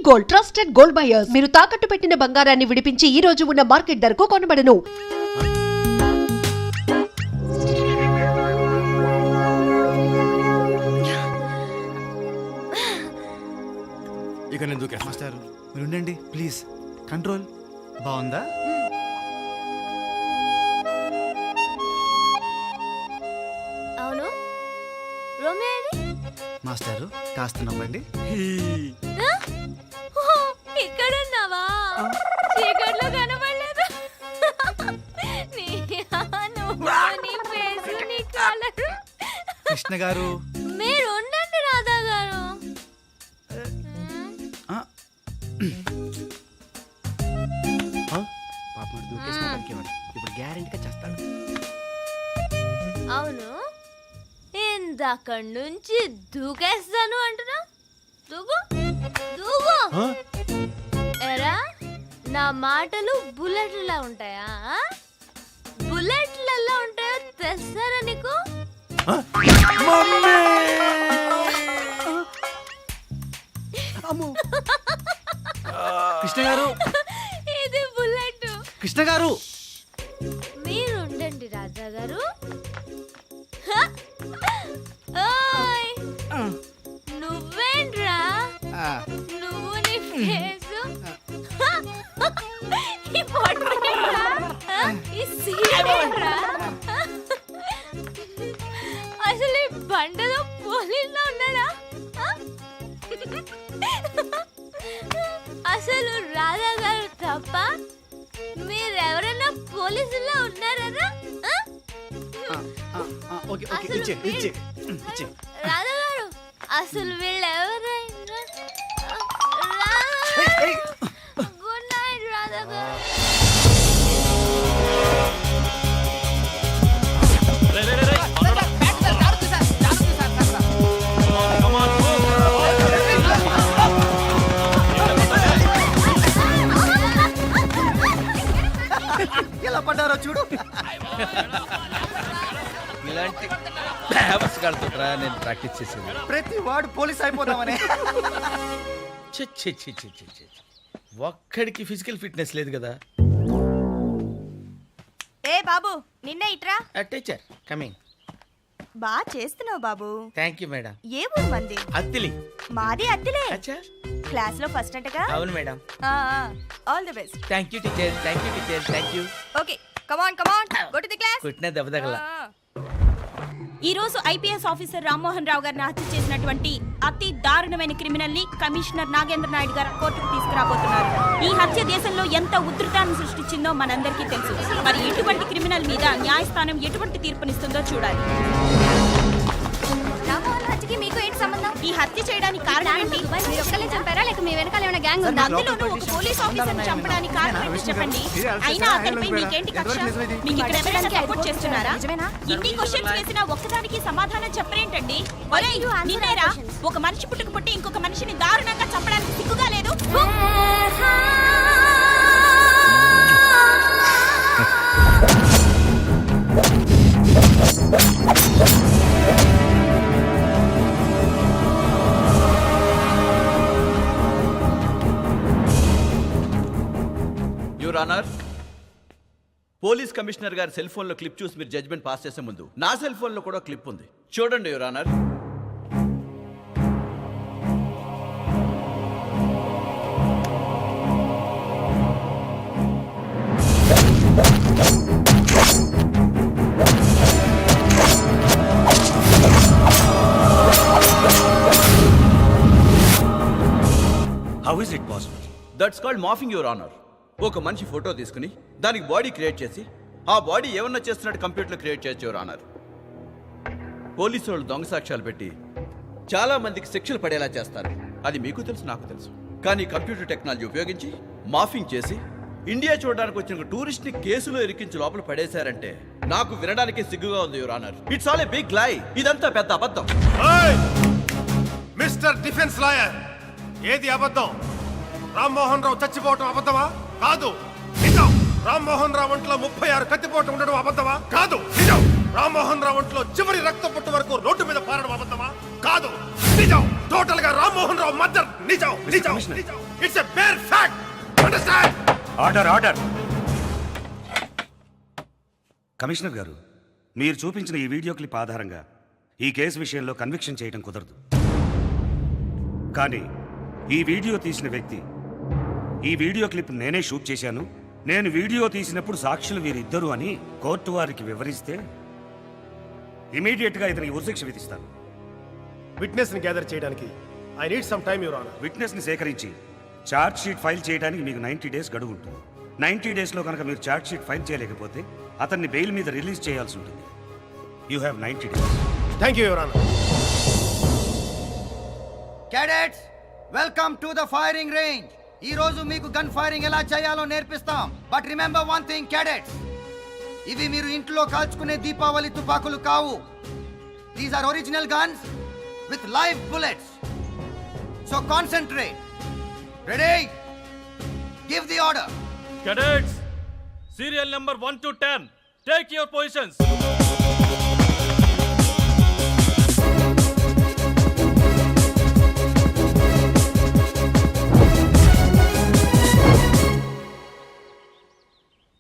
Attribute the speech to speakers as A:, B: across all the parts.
A: Gold, trusted gold buyers. మీరు తాకట్టు పెట్టిన బంగారాన్ని విడిపించి ఈ రోజు ఉన్న మార్కెట్ ధరకు కొనబడను.
B: ఇక నేను దూకే మాస్టర్ మీరు ఉండండి ప్లీజ్. కంట్రోల్ బాగుందా?
C: అవును రోమియోని
B: మాస్టారు కాస్త నవ్వండి.
C: ఇక్కడున్నావా? చీకట్లో కనబడలేదు. నీ ఫేస్, నీ కలర్.
B: కృష్ణ గారు
C: మీరు ఉండండి రాధా గారు.
B: పాపం దూకేసిన ఇప్పుడు గ్యారెంటీగా చేస్తాడు.
C: అవును ఇందాక నుంచి దూకేస్తాను అంటున్నా. దూకు దూకు. ఎరా నా మాటలు బుల్లెట్లా ఉంటాయా? బుల్లెట్లలో ఉంటాయో తెలుసారా నీకు?
B: కృష్ణ గారు
C: ఇది బుల్లెట్.
B: కృష్ణ గారు
C: మీరు ఉండండి రాజా గారు. ఓయ్ నువ్వేంట్రా? నువ్వు నీ ఫేసు ఈ పొట్టేంట్రా? ఈ సీడేంట్రా? అసలు ఈ బండలో పోలీసులో ఉన్నాడా? అసలు రాధా గారు తప్ప మీరెవరైనా పోలీసుల్లో ఉన్నారా? రాధా గారు అసలు వీళ్ళెవరైనా? గుడ్ నైట్ రాధా గారు.
B: ఎలా పడ్డారో చూడు.
D: ఇలాంటి ఫ్లేవర్స్ కడుతుంటారా నేను ప్రాక్టీస్ చేసేది.
B: ప్రతి వాడు పోలీస్ అయిపోతామని.
D: ఒక్కడికి ఫిజికల్ ఫిట్నెస్ లేదు కదా.
E: ఏ బాబు నిన్న ఇట్రా.
D: Teacher coming.
E: బా చేస్తున్నావు బాబు.
D: Thank you madam.
E: ఏ ఊరు మంది?
D: అత్తిలి.
E: మాది అత్తిలే.
D: అచ్చా
E: క్లాస్ లో ఫస్ట్ అంటగా?
D: అవును madam.
E: All the best.
D: Thank you teacher. Thank you teacher. Thank you.
E: Okay come on go to the class.
D: కుట్టిన దెబ్బ తగల.
E: ఈ రోజు ఐపీఎస్ ఆఫీసర్ రామ్మోహన్ రావు గారిని హత్య చేసినటువంటి అతి దారుణమైన క్రిమినల్ ని కమిషనర్ నాగేంద్ర నాయుడు గారు కోర్టుకు తీసుకురాబోతున్నారు. ఈ హత్య దేశంలో ఎంత ఉధృతాన్ని సృష్టించిందో మనందరికీ తెలుసు. మరి ఇటువంటి క్రిమినల్ మీద న్యాయస్థానం ఎటువంటి తీర్పునిస్తుందో చూడాలి. మీకు ఏంటి సంబంధం? ఈ హత్య చేయడానికి కారణం ఏంటి?
C: మీరు ఒక్కలే చంపారా లేక మీ వెనకాల ఏమైనా గ్యాంగ్ ఉందా?
E: అందులోనూ ఒక పోలీస్ ఆఫీసర్ని చంపడానికి కారణం ఏంటి చెప్పండి. అయినా అతనిపై మీకేంటి కక్ష? మీకు ఇక్కడ ఎవరైనా సపోర్ట్ చేస్తున్నారా? ఇన్ని క్వశ్చన్స్ వేసినా ఒక్కదానికి సమాధానం చెప్పరేంటండి? నిన్నేరా ఒక మనిషి పుట్టుకు పుట్టి ఇంకొక మనిషిని దారుణంగా చంపడానికి సిగ్గుగా లేదు?
F: యువర్ ఆనర్, పోలీస్ కమిషనర్ గారి సెల్ ఫోన్ లో క్లిప్ చూసి మీరు జడ్జ్మెంట్ పాస్ చేసే ముందు నా సెల్ ఫోన్ లో కూడా క్లిప్ ఉంది, చూడండి your honour.
D: How is it possible?
F: That's called morphing your honour. ఒక మనిషి ఫోటో తీసుకుని దానికి బాడీ క్రియేట్ చేసి ఆ బాడీ ఏమన్నా చేస్తున్నట్టు కంప్యూటర్లో క్రియేట్ చేయొచ్చు యువర్ ఆనర్. పోలీసు వాళ్ళు దొంగ సాక్ష్యాలు పెట్టి చాలా మందికి శిక్షలు పడేలా చేస్తారు. అది మీకు తెలుసు, నాకు తెలుసు. కానీ కంప్యూటర్ టెక్నాలజీ ఉపయోగించి మాఫింగ్ చేసి ఇండియా చూడడానికి వచ్చిన టూరిస్ట్ ని కేసులో ఇరికించి లోపల పడేశారంటే నాకు వినడానికి సిగ్గుగా ఉంది your honour. It's all a big lie. ఇదంతా పెద్ద అబద్ధం.
G: మిస్టర్ డిఫెన్స్ లాయర్, ఏది అబద్ధం? రామ్మోహన్ రావు చచ్చిపోవటం అబద్ధమా? కాదు, నిజం. రామ్మోహన్ రావు ఒంట్లో 36 కత్తిపోటు ఉండడం అబద్ధమా? కాదు, నిజం. రామ్మోహన్ రావు ఒంట్లో చివరి రక్త పొట్టు వరకు రోడ్డు మీద పారడం అబద్ధమా? కాదు, నిజం. టోటల్ గా రామ్మోహన్ రావు మర్డర్ నిజం. నిజం. It's a bare fact. Understand?
H: Order order. Commissioner గారు, మీరు చూపించిన ఈ వీడియో క్లిప్ ఆధారంగా ఈ కేసు విషయంలో కన్విక్షన్ చేయడం కుదరదు. కానీ ఈ వీడియో తీసిన వ్యక్తి, ఈ వీడియో క్లిప్ నేనే షూట్ చేశాను, నేను వీడియో తీసినప్పుడు సాక్షులు వీరిద్దరు అని కోర్టు వారికి వివరిస్తే ఇమీడియట్గా ఇతనికి ఉరిశిక్ష విధిస్తాను.
G: విట్నెస్ ని గ్యాదర్ చేయడానికి I need some time your honour.
H: విట్నెస్ని సేకరించి ఛార్జ్ షీట్ ఫైల్ చేయడానికి మీకు 90 డేస్ గడువు ఉంటుంది. 90 డేస్లో కనుక మీరు ఛార్జ్ షీట్ ఫైల్ చేయలేకపోతే అతన్ని బెయిల్ మీద రిలీజ్ చేయాల్సి ఉంటుంది. You have 90 days.
G: Thank you your honour.
I: Cadets, welcome to the firing range. ఈ రోజు మీకు గన్ ఫైరింగ్ ఎలా చేయాలో నేర్పిస్తాం. But remember one thing cadets, ఇవి మీరు ఇంట్లో కాల్చుకునే దీపావళి తుపాకులు కావు. These are original guns with live bullets. So concentrate. Ready? Give the order.
D: Cadets, serial number 1 to 10, take your positions.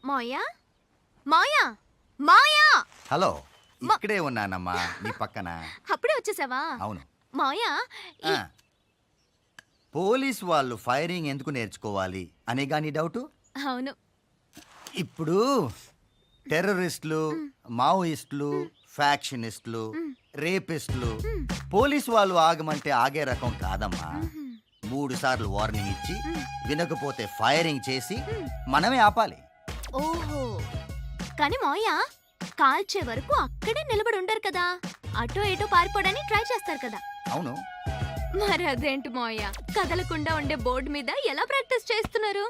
C: Maya Maya Maya,
I: hello, ఇక్కడే ఉన్నానమ్మా నీ పక్కన.
C: అప్పుడే వచ్చేసావా?
I: అవును.
C: మాయా,
I: ఆ. పోలీస్ వాళ్ళు ఫైరింగ్ ఎందుకు నేర్చుకోవాలి అనేగా నీ డౌటు?
C: అవును.
I: ఇప్పుడు టెర్రరిస్టులు, మావోయిస్టులు, ఫ్యాక్షనిస్టులు, రేపిస్టులు పోలీస్ వాళ్ళు ఆగమంటే ఆగే రకం కాదమ్మా. 3 సార్లు వార్నింగ్ ఇచ్చి వినకపోతే ఫైరింగ్ చేసి మనమే ఆపాలి.
C: ఓహో, కానీ మాయా కాల్చే వరకు అక్కడే నిలబడి ఉండరు కదా, అటో ఇటో పారిపోవడానికి ట్రై చేస్తారు కదా.
I: అవును.
C: మరి అదేంటి మాయా, కదలకుండా ఉండే బోర్డు మీద ఎలా ప్రాక్టీస్ చేస్తున్నారు?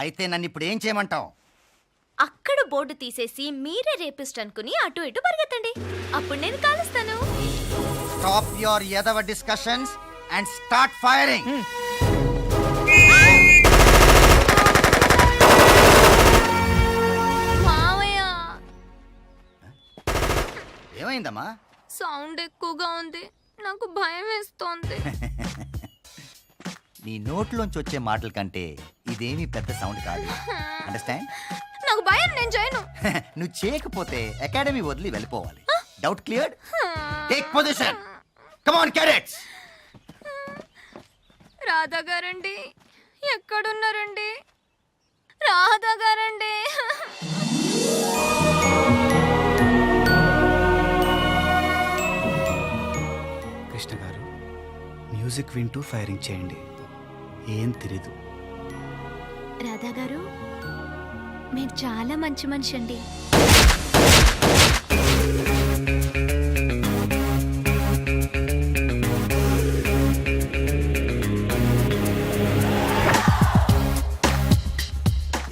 I: అయితే నన్ను ఇప్పుడు ఏం చేయమంటావు?
C: అక్కడ బోర్డు తీసేసి మీరే రేపిస్ట్ అనుకుని అటు ఇటు పరిగెత్తండి, అప్పుడు నేను కాలుస్తాను.
I: స్టాప్ యువర్ యదవ డిస్కషన్స్ అండ్ స్టార్ట్ ఫైరింగ్.
C: మావయ్య,
I: ఏమైందమ్మా?
C: సౌండ్ ఎక్కువగా ఉంది, నాకు భయం వేస్తోంది.
I: నీ నోట్లోంచి వచ్చే మాటల కంటే ఇదేమీ పెద్ద సౌండ్ కాదు. అండర్స్టాండ్?
C: నాకు భయం, నేను చేయను.
I: నువ్వు చేయకపోతే అకాడమీ వదిలి వెళ్ళిపోవాలి. Doubt cleared? Take position. Come on cadets.
C: Radha గారండి, ఎక్కడున్నారండి? రాధా గారండి.
B: కృష్ణ గారు, మ్యూజిక్ వింటూ ఫైరింగ్ చేయండి, ఏం తెలీదు.
C: రాధా గారు, మీరు చాలా మంచి మనిషి అండి.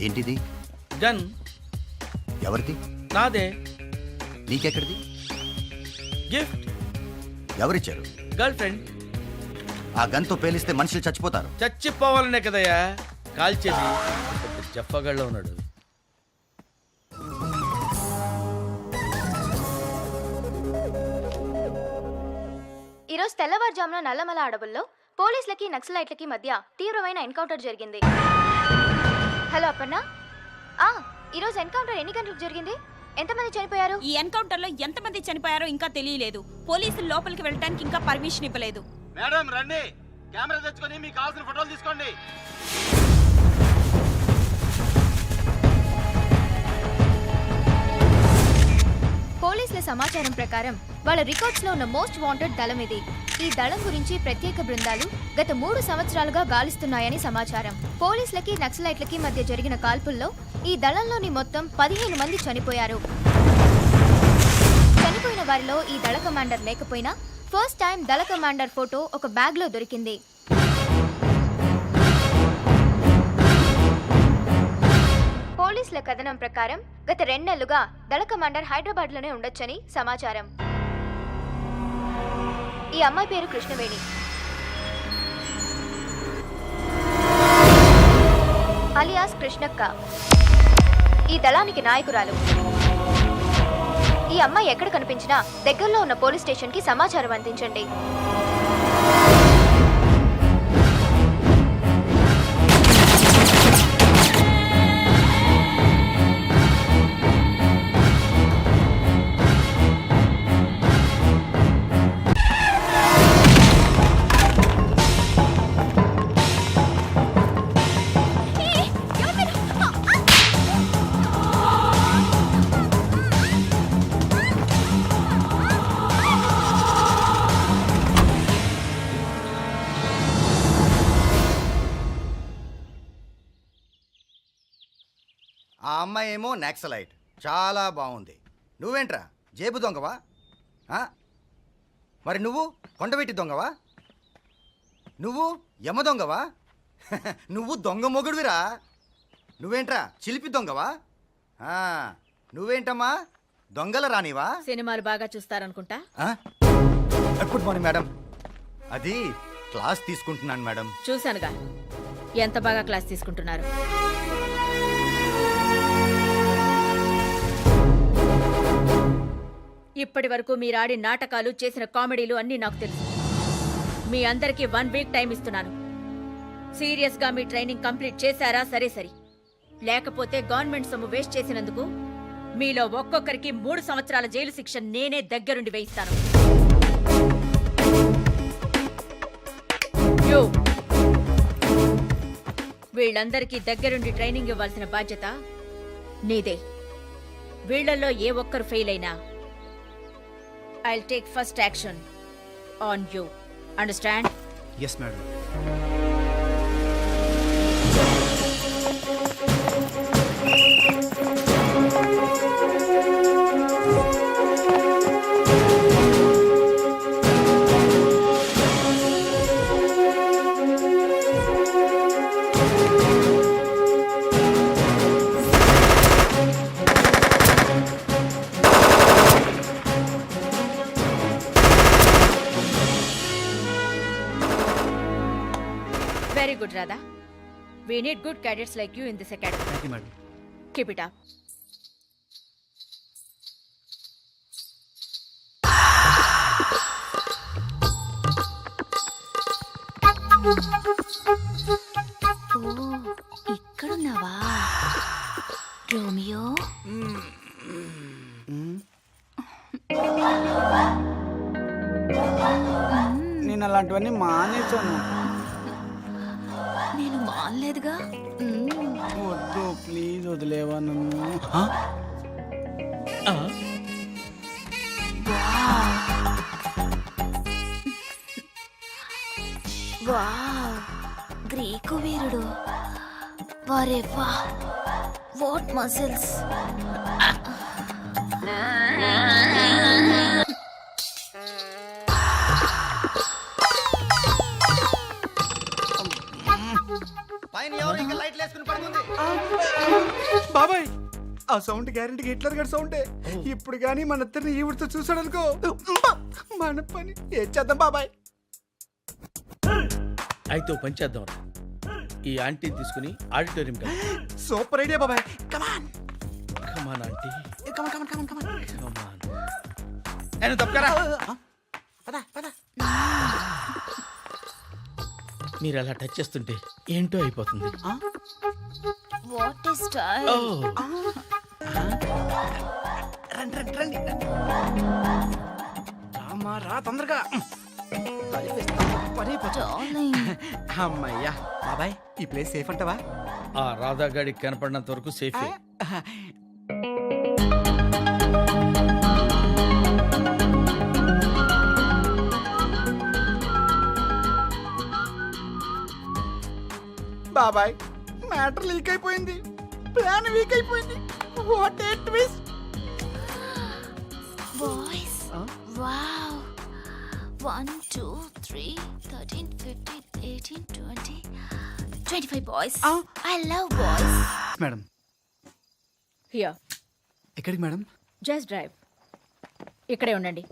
I: ఏంటిది?
D: గన్
I: ఎవరిది?
D: నాదే.
I: నీకెక్కడిది?
D: గిఫ్ట్.
I: ఎవరిచ్చారు?
D: Girl friend.
I: ఆ గన్తో పేలిస్తే మనుషులు చచ్చిపోతారు.
D: చచ్చిపోవాలనే కదయ్యా కాల్చేది. జఫ్ఫగాళ్ళలో ఉన్నాడు.
J: ఈరోజు తెల్లవారుజామున నల్లమల అడవుల్లో పోలీసులకి నక్సలైట్లకి మధ్య తీవ్రమైన ఎన్కౌంటర్ జరిగింది. హలో అప్పన్న, ఈరోజు ఎన్కౌంటర్ ఎన్ని గంటలకు జరిగింది? ఎంతమంది చనిపోయారు?
E: ఈ ఎన్కౌంటర్ లో ఎంతమంది చనిపోయారో ఇంకా తెలియలేదు. పోలీసులు లోపలికి వెళ్ళడానికి ఇంకా పర్మిషన్ ఇవ్వలేదు.
F: మేడం రండి, కెమెరా తెచ్చుకొని మీకు కావాల్సిన ఫోటోలు తీసుకోండి.
J: పోలీసుల సమాచారం ప్రకారం వాళ్ళ రికార్డ్స్ లో ఉన్న మోస్ట్ వాంటెడ్ దళం ఇది. ఈ దళం గురించి ప్రత్యేక బృందాలు గత 3 సంవత్సరాలుగా గాలిస్తున్నాయని సమాచారం. పోలీసులకి నక్సలైట్లకి మధ్య జరిగిన కాల్పుల్లో ఈ దళంలోని మొత్తం 15 మంది చనిపోయారు. చనిపోయిన వారిలో ఈ దళ కమాండర్ లేకపోయినా ఫస్ట్ టైం దళ కమాండర్ ఫోటో ఒక బ్యాగ్ లో దొరికింది. పోలీసుల కథనం ప్రకారం గత 2 నెలలుగా దళ కమాండర్ హైదరాబాద్ లోనే ఉండొచ్చని సమాచారం. ఈ అమ్మాయి పేరు కృష్ణవేణి, అలియాస్ కృష్ణక్క. ఈ దళానికి నాయకురాలు. ఈ ఈ అమ్మాయి ఎక్కడ కనిపించినా దగ్గరలో ఉన్న పోలీస్ స్టేషన్కి సమాచారం అందించండి.
I: ఆ అమ్మాయి ఏమో నక్సలైట్, చాలా బాగుంది. నువ్వేంట్రా జేబు దొంగవా? మరి నువ్వు కొండవెట్టి దొంగవా? నువ్వు యమ దొంగవా? నువ్వు దొంగ మొగుడువిరా. నువ్వేంట్రా చిలిపి దొంగవా? నువ్వేంటమ్మా దొంగల రానివా?
E: సినిమాలు బాగా చూస్తారనుకుంటా.
I: Good morning madam. అది క్లాస్ తీసుకుంటున్నాను మేడం.
E: చూశానుగా ఎంత బాగా క్లాస్ తీసుకుంటున్నారు. ఇప్పటి వరకు మీరు ఆడిన నాటకాలు, చేసిన కామెడీలు అన్నీ నాకు తెలుసు. మీ అందరికీ 1 వీక్ టైం ఇస్తున్నాను. సీరియస్గా మీ ట్రైనింగ్ కంప్లీట్ చేశారా? సరే సరి. లేకపోతే గవర్నమెంట్ సొమ్ము వేస్ట్ చేసినందుకు మీలో ఒక్కొక్కరికి 3 సంవత్సరాల జైలు శిక్ష నేనే దగ్గరుండి వేయిస్తాను. వీళ్ళందరికీ దగ్గరుండి ట్రైనింగ్ ఇవ్వాల్సిన బాధ్యత నీదే. వీళ్లలో ఏ ఒక్కరు ఫెయిల్ అయినా I'll take first action on you. Understand?
B: Yes, madam.
E: Very good, Radha. We need good cadets like you in this academy.
B: Thank you, madam.
E: Keep it up.
C: ఇక్కడున్నావా రోమియో?
K: నేను అలాంటివన్నీ మానేశాను.
C: నేను మానలేదుగా.
K: వద్దు ప్లీజ్, వదిలేవా నన్ను.
C: వావ్, గ్రీకు వీరుడు. వారే వా, what muscles.
I: పైన ఎవరు ఇంకా లైట్లు వేసుకుని పడుతుంది?
K: బాబాయ్, ఆ సౌండ్ గ్యారెంటీగా హిట్లర్ గారి సౌండే. ఇప్పుడు కానీ మన ఇద్దరిని ఈవిడితో చూసాడు అనుకో, మన పని ఏం చేద్దాం బాబాయ్?
D: అయితే ఓ పని చేద్దాం. ఈ ఆంటీని తీసుకుని ఆడిటోరియం
K: సూపర్ ఐడియా బాబాయ్. కమాన్
D: కమాన్ ఆంటీ,
K: కమాన్ కమాన్ కమాన్ కమాన్
D: కమాన్.
F: నేను తప్పకరా.
K: పద పద.
D: మీరు అలా టచ్ చేస్తుంటే ఏంటో అయిపోతుంది.
C: What is style.
K: రండి రండి రండి. రామా రా తొందరగా. అమ్మయ్యా. బాబాయ్, ఈ ప్లేస్ సేఫ్ అంటావా?
D: ఆ రాధాగాడికి కనపడినంత వరకు సేఫ్.
K: బాబాయ్, మ్యాటర్ లీక్ అయిపోయింది, ప్లాన్ వీక్ అయిపోయింది. What a twist.
C: Boys, wow. 1 2 3 13 15 18 20 25 boys. I love boys.
B: Madam,
E: Here,
B: ఎక్కడికి మేడం?
E: just drive. ఇక్కడే ఉండండి.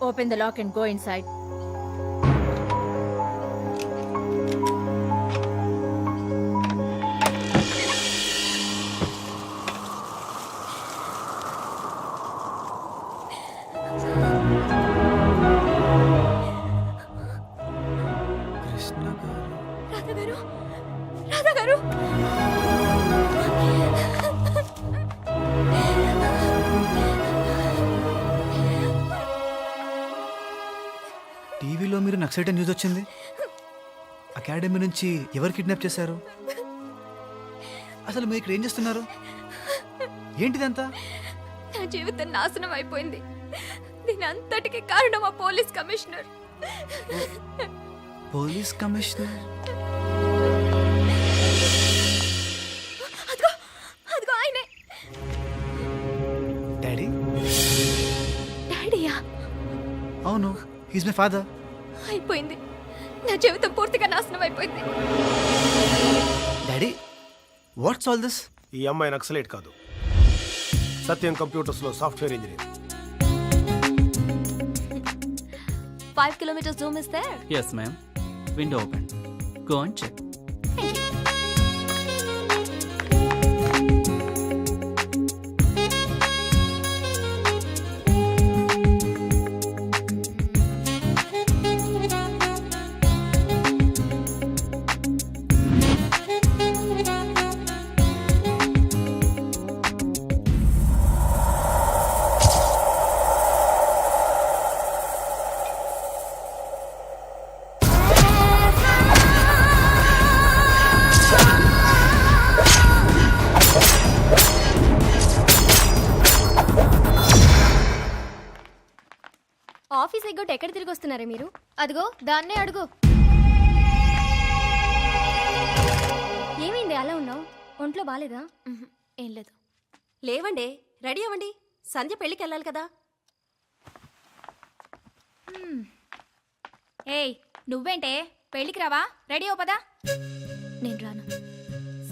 E: Open the lock and go inside.
B: Krishna గారు
C: రాధా గారు
B: టీవీలో మీరు నక్సలైట్ న్యూస్ వచ్చింది. అకాడమీ నుంచి ఎవరు కిడ్నాప్ చేశారు? అసలు మీరు ఇక్కడ ఏం చేస్తున్నారు? ఏంటిదంతా?
J: నా జీవితం నాశనం అయిపోయింది. దీని అంతటికి కారణం ఆ పోలీస్ కమిషనర్.
B: Police commissioner?
J: అదిగో అదిగో ఆయనే.
B: డాడీ?
J: డాడీయా?
B: అవును, హీస్ మై ఫాదర్.
J: అయిపోయింది. నా జీవితం పూర్తిగా నాశనం అయిపోయింది.
B: Daddy, what's all this?
G: ఈ అమ్మాయి నక్సలైట్ కాదు, సత్యం కంప్యూటర్స్ లో software engineer.
C: 5 kilometers zoom is there.
D: Yes, ma'am. Window open. Go and check.
J: Office ఎగ్గొట్టి ఎక్కడ తిరిగి వస్తున్నారా మీరు? అదిగో దాన్నే అడుగు. ఏమైంది అలా ఉన్నావు? ఒంట్లో బాలేదా?
C: ఏం లేదు. లేవండి, రెడీ అవ్వండి, సంధ్య పెళ్ళికి వెళ్ళాలి కదా.
E: ఏయ్, నువ్వేంటే పెళ్ళికి రావా? రెడీ అవ్వ పదా.
J: నేను రాను.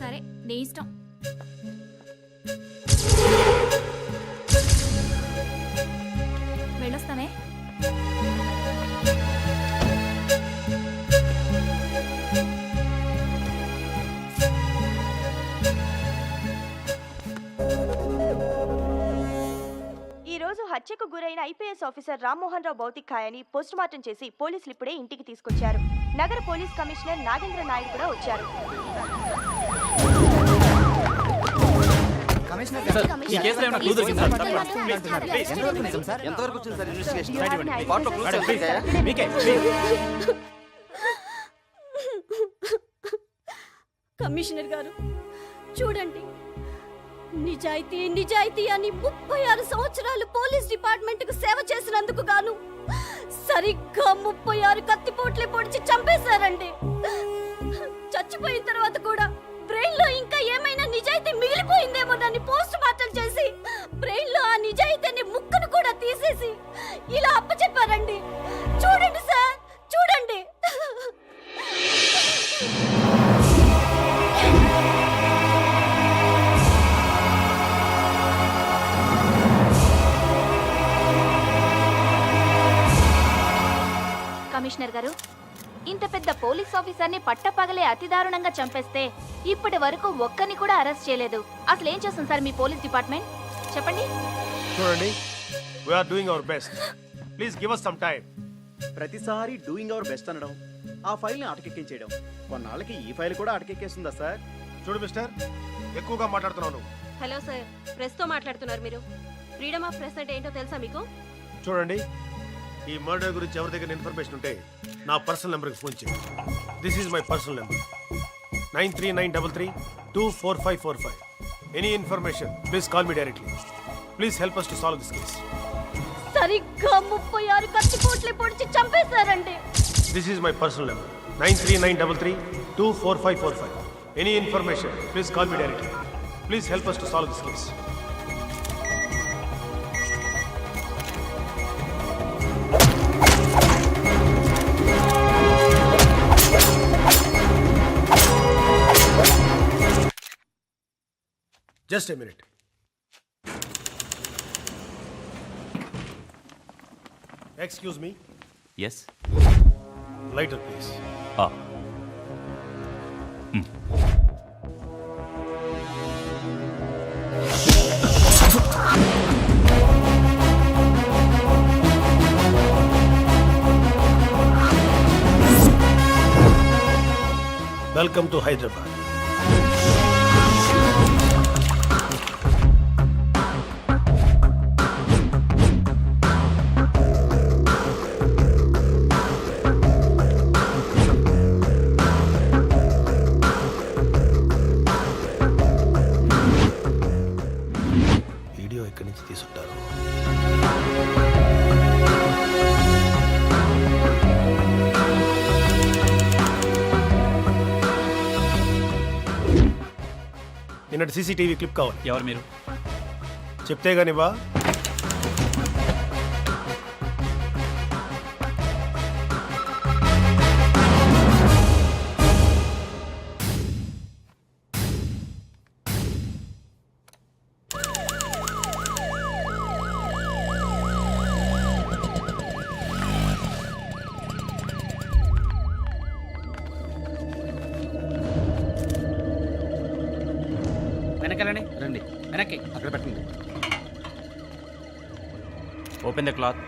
E: సరే, నీ ఇష్టం. వెళ్ళొస్తామే.
L: ఈ రోజు హత్యకు గురైన ఐపీఎస్ ఆఫీసర్ రామ్మోహన్ రావు భౌతిక కాయాన్ని పోస్టుమార్టం చేసి పోలీసులు ఇప్పుడే ఇంటికి తీసుకొచ్చారు. నగర పోలీస్ కమిషనర్ నాగేంద్ర నాయుడు కూడా వచ్చారు.
D: ఈ కేసులో ఏమైనా క్లూ దొరికిందా?
F: ఎంతవరకు వచ్చింది సార్ ఇన్వెస్టిగేషన్?
C: కమిషనర్ గారు చూడండి, నిజాయితీ నిజాయితీ అని 36 సంవత్సరాలు పోలీస్ డిపార్ట్మెంట్ కు సేవ చేసినందుకు గాను సరిగ్గా 36 కత్తిపోట్లే పొడిచి చంపేశారండి. చచ్చిపోయిన తర్వాత కూడా బ్రెయిన్ లో ఇంకా ఏమైనా నిజాయితీ మిగిలిపోయిందేమోనని పోస్ట్ మార్టం చేసి బ్రెయిన్ లో ఆ నిజాయితీని ముక్కను కూడా తీసేసి ఇలా అప్పచెప్పారండి. చూడండి సార్, చూడండి.
J: కమిషనర్ గారు, ఇంత పెద్ద పోలీస్ ఆఫీసర్ని పట్టపగలే అతి దారుణంగా చంపేస్తే ఇప్పటి వరకు ఒక్కని కూడా అరెస్ట్ చేయలేదు. అసలు ఏం చేస్తుంది సార్ మీ పోలీస్ డిపార్ట్మెంట్? చెప్పండి.
G: చూడండి, we are doing our best. Please give us some time.
K: ప్రతిసారి డూయింగ్ అవర్ బెస్ట్ అనడం, ఆ ఫైల్ ని అటకెక్కించేయడం, కొన్నాళ్ళకి ఈ ఫైల్ కూడా అటకెక్కేస్తుందా సార్?
G: చూడు మిస్టర్, ఎక్కువగా మాట్లాడుతున్నాను.
C: హలో సార్, ప్రెస్ తో మాట్లాడుతున్నారు మీరు. ఫ్రీడమ్ ఆఫ్ ప్రెస్ అంటే ఏంటో తెలుసా మీకు?
G: చూడండి, ఈ మర్డర్ గురించి ఎవరి దగ్గర ఇన్ఫర్మేషన్ ఉంటే నా పర్సనల్ నెంబర్కి ఫోన్ చేయండి. This is my personal number 9393324545. Any information please call me directly. Please help us to solve this case.
C: సరిగ్గా 36 కత్తిపోట్లే పొడిచి చంపేశారండి.
G: This is my personal number 9393324545. Any information please call me directly. Please help us to solve this case. Just a minute. Excuse me,
D: yes
G: lighter please. Welcome to Hyderabad. Video ఎక్కడి నుంచి తీసుంటారు? నిన్నటి CCTV clip కావాలి.
D: ఎవరు మీరు?
G: చెప్తే గాని బా.
K: వెనకాలండి రండి, వెనక్కి అక్కడ పెట్టండి.
D: Open the cloth.